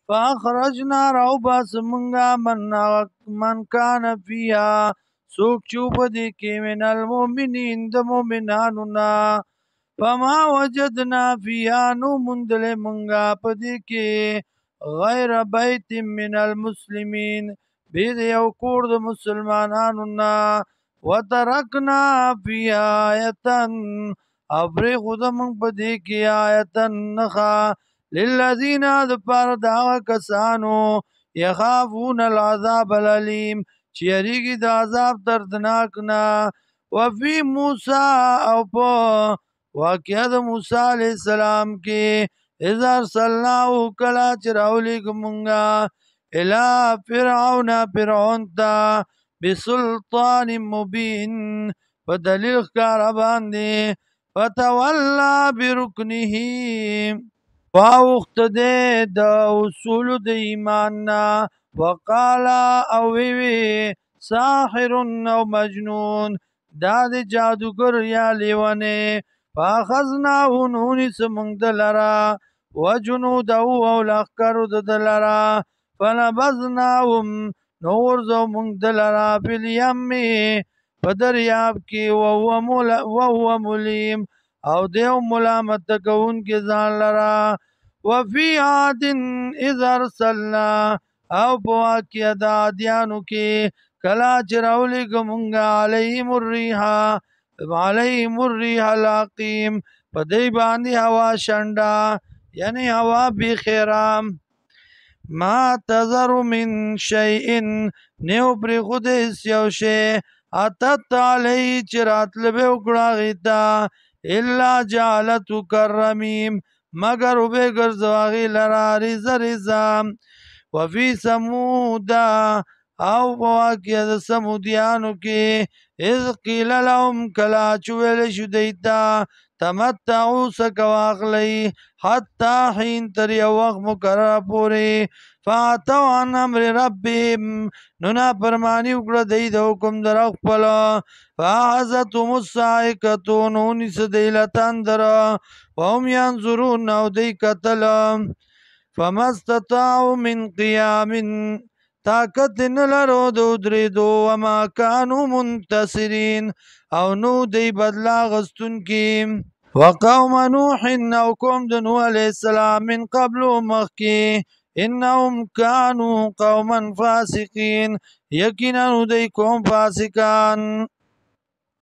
فاخرجنا راوباس منگا من کان فیها سوک چوب دی کی من المؤمنین د مؤمنانونا فما وجدنا فیها نو مندل منگا پدی کی غیر بیت من المسلمین بید یو کور د مسلمانانونا وترکنا فیها آیتن او پری خود منگ پدی کی آیتن نخا للذین دپار داغ کسانو یخافون العذاب العلیم چیریگی دا عذاب دردناکنا وفی موسیٰ او پا واقعہ دا موسیٰ علیہ السلام کی اذا ارسلناو کلا چراولی کمونگا الى فرعون فرعون تا بسلطان مبین بدلیل کارا باندی فتولا برکنہی واوخت دے دا اصول دا ایماننا وقالا او ویوی ساحر او مجنون دا دی جادوگر یا لیوانے فاخذناہو نونی سمنگ دلرا وجنودہو او لخکرو دلرا فنبذناہم نورزو منگ دلرا فی الیمی فدریاب کی وهو ملیم او دیو ملامت کون کی زان لرا وفی عاد اذ ارسلنا او پواقع دا عادیانو کی کلا چراولی گمونگا علیہم الریح العقیم پدی باندی ہوا شنڈا یعنی ہوا بی خیرام ما تذر من شیئن نیو پری خود اسیو شے اتت علی چرات لبے اکڑا غیتا الا جعلتو کرمیم مگر بے گرزواغی لرا ریزا ریزا وفی سمودا او بواقع دا سمودیانو کی اذ قیل لهم کلا چویل شدیتا تمتعو سکواخلی حتی حین تر یو وقت مقرر پوری فاتو عن امر ربیم ننا پرمانی اکڑا دی دا حکم در اخپلا فاحزتم السائکتو نونی سدیلتان در وهم ینظرون او دی قتل فمستطاعو من قیام طاقت نلرو دو دریدو وما کانو منتصرین او نو دی بدلا غستون کی وقوم نوح او قوم د نوح علیہ السلام من قبل مخکی انهم کانو قوما فاسقین یقینا دی قوم فاسقان